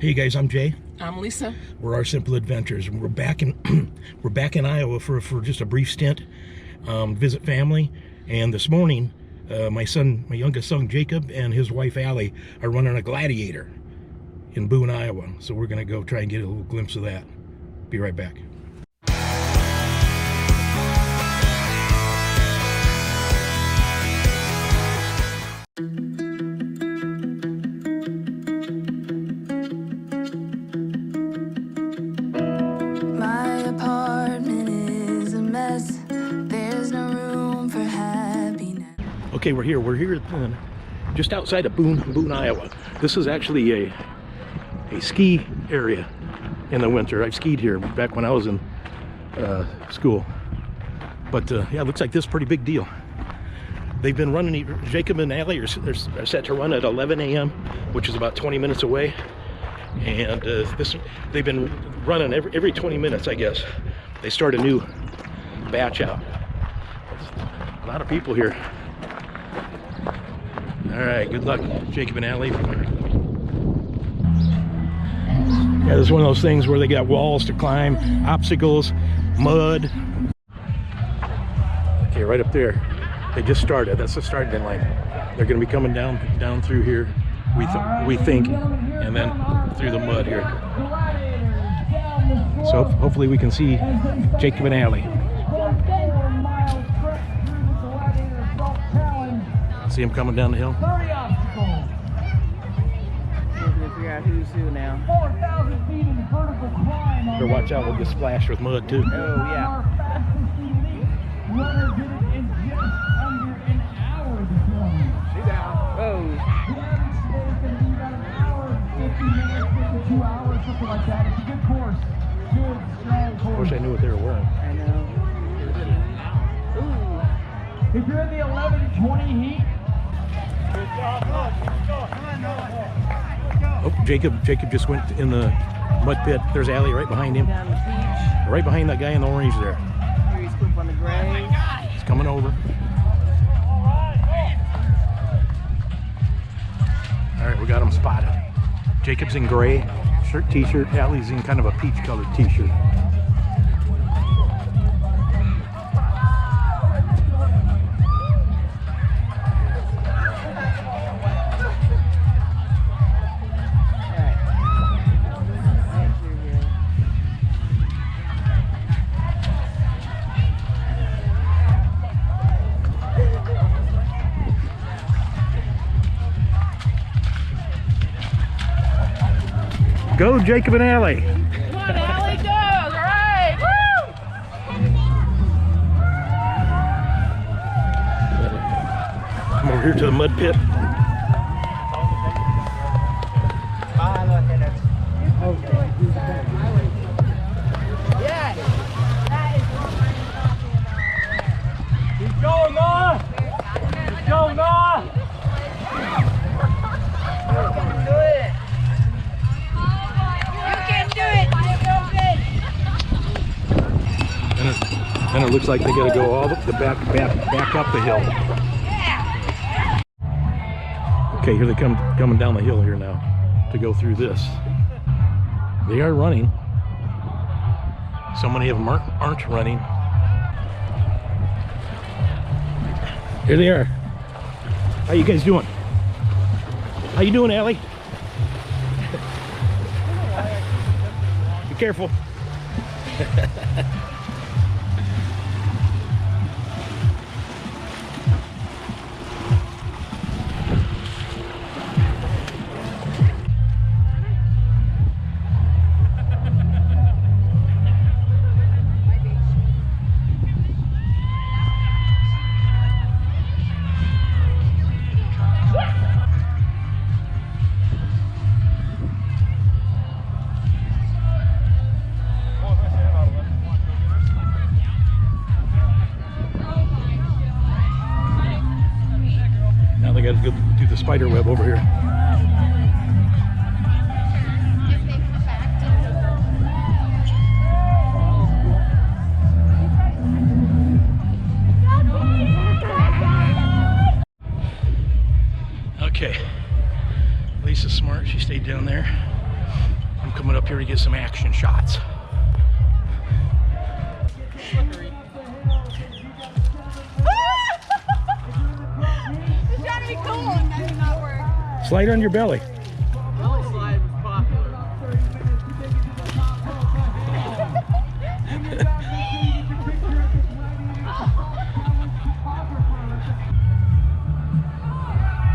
Hey guys, I'm Jay. I'm Lisa. We're Our Simple Adventures, and we're back in Iowa for just a brief stint, visit family. And this morning, my youngest son Jacob, and his wife Allie are running a Gladiator in Boone, Iowa. So we're gonna go try and get a little glimpse of that. Be right back. Okay, we're here just outside of Boone, Iowa. This is actually a ski area in the winter. I've skied here back when I was in school. But yeah, it looks like this is a pretty big deal. They've been running, Jacob and Allie are set to run at 11 a.m., which is about 20 minutes away. And they've been running every 20 minutes, I guess. They start a new batch out. A lot of people here. All right, good luck, Jacob and Allie. Yeah, this is one of those things where they got walls to climb, obstacles, mud. Okay, right up there. They just started. That's the starting line. They're going to be coming down through here, we think, and then through the mud here. So hopefully we can see Jacob and Allie. See him coming down the hill. Trying to figure out who's who now. 4,000 feet in vertical climb. Better watch out, we'll get splashed with mud too. Oh yeah. Runner did it in just under an hour this morning. Oh. The average today is going to be about an hour, 50 minutes, 52 hours, something like that. It's a good course. Good, strong course. I wish I knew what they were wearing. I know. Ooh. If you're in the 11-20 heat, oh, Jacob just went in the mud pit. There's Allie right behind him. Down the beach. Right behind that guy in the orange there. Here he's scoop on the gray. He's coming over. All right, we got him spotted. Jacob's in gray, shirt, t-shirt. Allie's in kind of a peach colored t-shirt. Go, Jacob and Allie. Come on, Allie, go! All right! Woo! Come over here to the mud pit. keep going, Noah. Keep going, Noah. And it looks like they got to go all the back up the hill. Okay, here they coming down the hill here now to go through this. They are running. So many of them aren't running. Here they are. How you guys doing? How you doing, Allie? Be careful. Now they got to go do the spider web over here. Okay, Lisa's smart, she stayed down there. I'm coming up here to get some action shots. It's trying to be cool and that did not work. Slide on your belly. Belly slide was popular.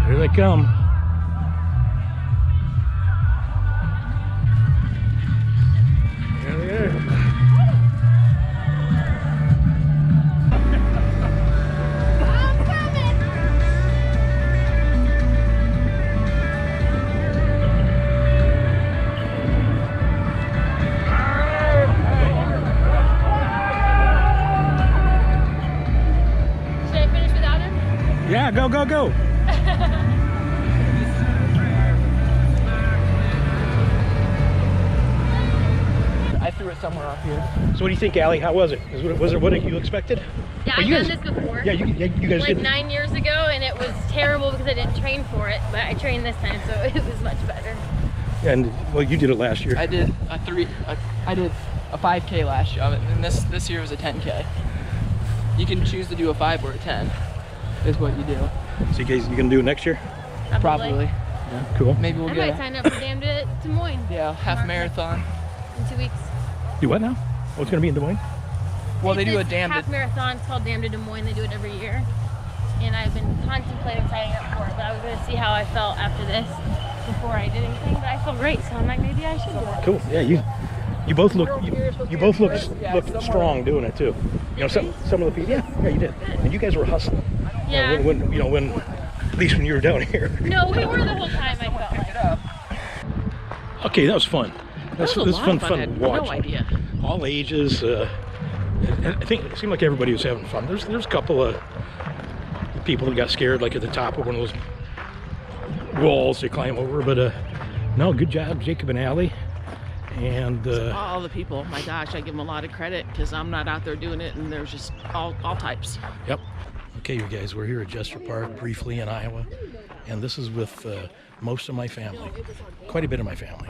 Here they come. There they are. I'm coming. Should I finish without him? Yeah, go, go, go. I threw it somewhere up here. So what do you think, Allie? How was it? Was it what you expected? Yeah, Well, I've you done guys- this before. Yeah, you guys Like did. 9 years ago, and it was terrible because I didn't train for it, but I trained this time, so it was much better. And well, you did it last year. I did a 5K last year, and this year was a 10K. You can choose to do a 5 or a 10. Is what you do. So you guys, you gonna do it next year? Probably. Yeah, cool. Maybe we'll I get might sign up for Damn Des Moines half marathon. in 2 weeks. Do what now? Oh, it's gonna be in Des Moines. Well, they It's do a this Damn half Des. marathon. It's called Damn Des Moines. They do it every year, and I've been contemplating signing up for it. But I was gonna see how I felt after this before I did anything. But I felt great, so I'm like, maybe I should do it. Cool. Yeah, you both look you both look somewhere. strong doing it too. You know, some of the people. Yeah, you did. And you guys were hustling. Yeah. When you know when at least when you were down here. No, we were the whole time. I felt like. Okay, that was fun. This was fun I to had watch. no idea. All ages. I think it seemed like everybody was having fun. There's a couple of people that got scared, like at the top of one of those walls to climb over. But no, good job, Jacob and Allie. And All the people, my gosh, I give them a lot of credit because I'm not out there doing it, and there's just all types. yep. Okay, you guys, we're here at Jester Park briefly in Iowa, and this is with most of my family, quite a bit of my family.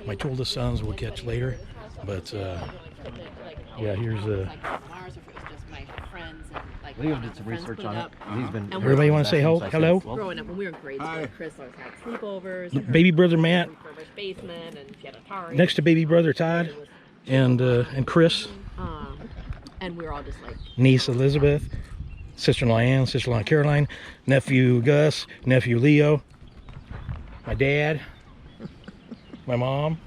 My oldest sons we'll catch later, but yeah, here's Ours, if it was just my friends and like We did some research on it. He's been. Everybody want to say hello? growing up when we were in grade school, Chris always had sleepovers. Baby brother Matt, Refurbished basement, and she had Atari. next to baby brother Todd, and Chris, And we were all just like, niece Elizabeth, sister-in-law Ann, sister-in-law Caroline, nephew Gus, nephew Leo, my dad, my mom.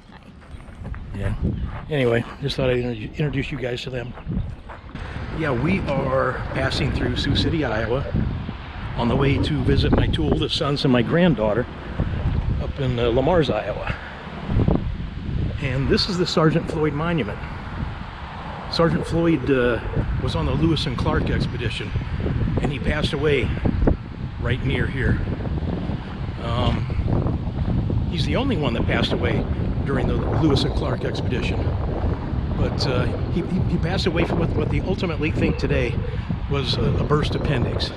Yeah. Anyway, just thought I'd introduce you guys to them. Yeah, we are passing through Sioux City, Iowa, on the way to visit my two oldest sons and my granddaughter up in Lamar's, Iowa. And this is the Sergeant Floyd Monument. Sergeant Floyd was on the Lewis and Clark expedition, and he passed away right near here. He's the only one that passed away during the Lewis and Clark expedition. But he passed away from what they ultimately think today was a burst appendix.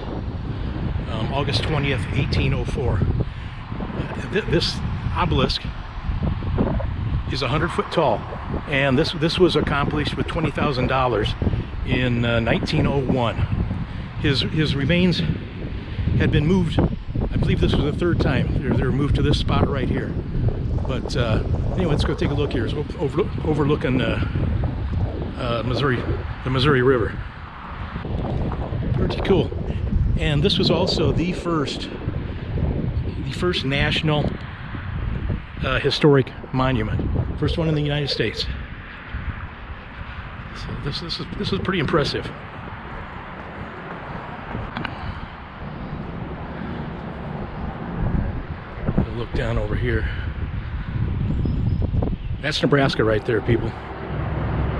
August 20th, 1804. This obelisk is 100 foot tall, and this was accomplished with $20,000 in 1901. His remains had been moved. I believe this was the third time they were moved to this spot right here. But anyway, let's go take a look here. It's overlooking the Missouri River. Pretty cool. And this was also the first national historic monument, first one in the United States. So this is pretty impressive. We'll look down over here. That's Nebraska right there, people.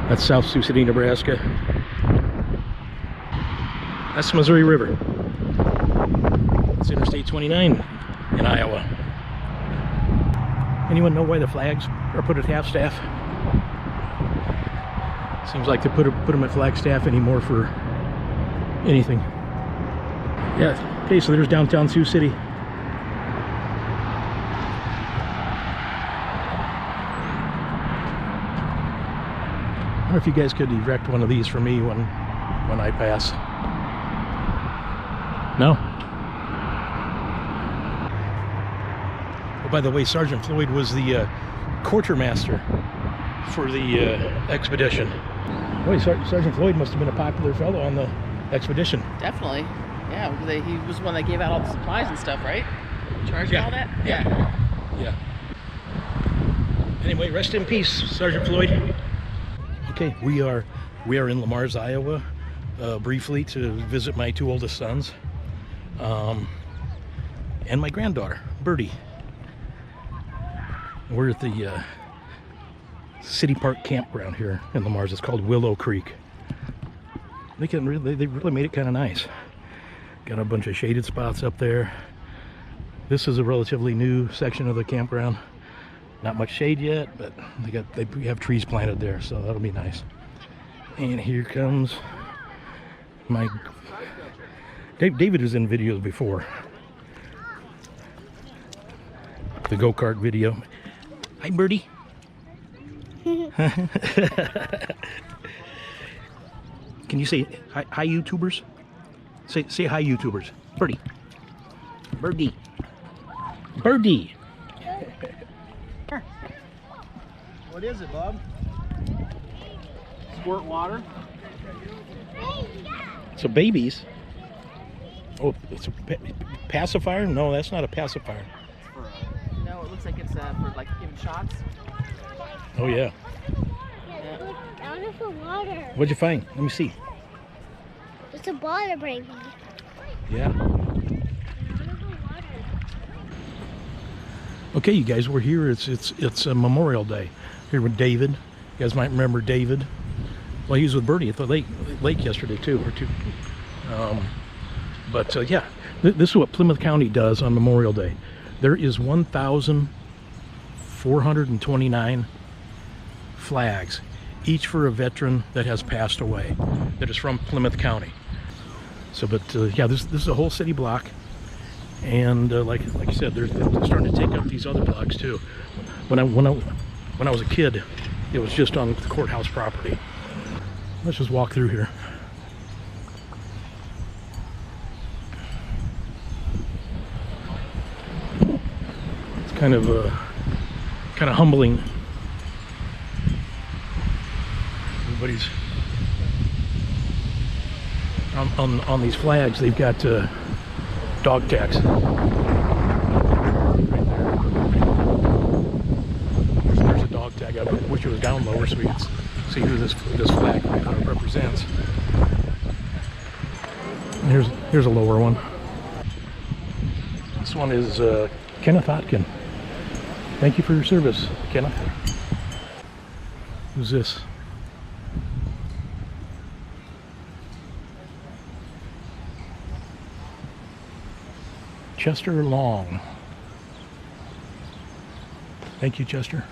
That's South Sioux City, Nebraska. That's the Missouri River. It's Interstate 29 in Iowa. Anyone know why the flags are put at half-staff? Seems like they put them at Flagstaff anymore for anything. Yeah, okay, so there's downtown Sioux City. A wonder if you guys could erect one of these for me when I pass. No? Oh, by the way, Sergeant Floyd was the quartermaster for the expedition. Boy, Sergeant Floyd must have been a popular fellow on the expedition. Definitely. Yeah, he was one that gave out all the supplies and stuff, right? Charged Yeah. all that? Yeah. Anyway, rest in peace, Sergeant Floyd. Okay, we are in Lamars, Iowa, briefly to visit my 2 oldest sons, and my granddaughter, Birdie. We're at the City Park campground here in Lamars. It's called Willow Creek. They really made it kind of nice. Got a bunch of shaded spots up there. This is a relatively new section of the campground. Not much shade yet, but they have trees planted there, so that'll be nice. And here comes my David was in videos before. The go-kart video. Hi, Birdie. Can you say hi YouTubers? Say hi YouTubers. Birdie. Birdie. Birdie. What is it, Bob? Squirt water? So babies. Oh, it's a pacifier? No, that's not a pacifier. No, it looks like it's for like giving shots. Oh yeah. Look, out of the water. What'd you find? Let me see. It's a water baby. Yeah. Out of the water. Okay, you guys, we're here. It's a Memorial Day. Here with David. You guys might remember David. Well, he was with Bertie at the lake yesterday too, yeah, this is what Plymouth County does on Memorial Day. There is 1,429 flags, each for a veteran that has passed away, that is from Plymouth County. So, yeah, this is a whole city block, and like I said, they're starting to take up these other blocks too. When I was a kid, it was just on the courthouse property. Let's just walk through here. It's kind of humbling. Everybody's on these flags. They've got dog tags. There's a dog tag. I wish it was down lower so we could see who this flag represents. And here's a lower one. This one is Kenneth Otkin. Thank you for your service, Kenneth. Who's this? Chester Long. Thank you, Chester.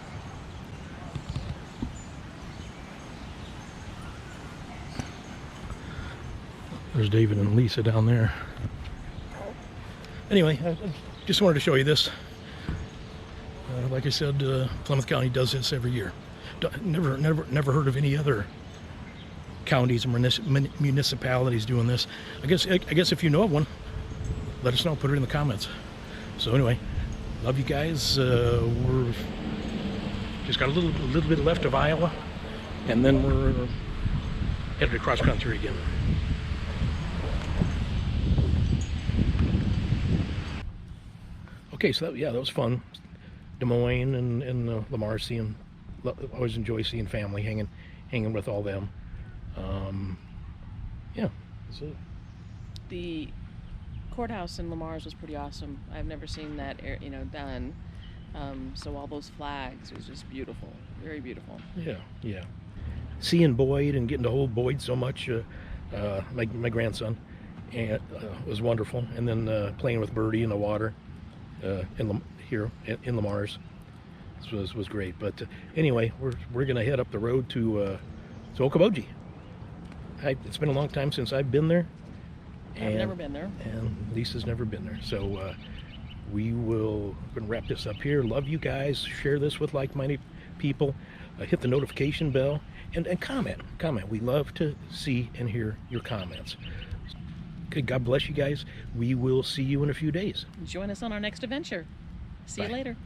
There's David and Lisa down there. Anyway, I just wanted to show you this. Like I said, Plymouth County does this every year. Never heard of any other counties or municipalities doing this. I guess if you know of one, let us know. Put it in the comments. So anyway, love you guys. We're just got a little bit left of Iowa, and then we're headed across country again. Okay, so that was fun. Des Moines and Lamar, always enjoy seeing family, hanging with all them. Yeah, that's it. The courthouse in Lamar's was pretty awesome. I've never seen that, done. So all those flags, it was just beautiful, very beautiful. Yeah. Seeing Boyd and getting to hold Boyd so much, my grandson, and was wonderful. And then playing with Birdie in the water. Here in Lamars, this was great. But anyway, we're gonna head up the road to Okoboji. It's been a long time since I've been there. I've never been there. And Lisa's never been there. So we're gonna wrap this up here. Love you guys. Share this with like-minded people. Hit the notification bell and comment. We love to see and hear your comments. Okay, God bless you guys. We will see you in a few days. Join us on our next adventure. See you Bye. later.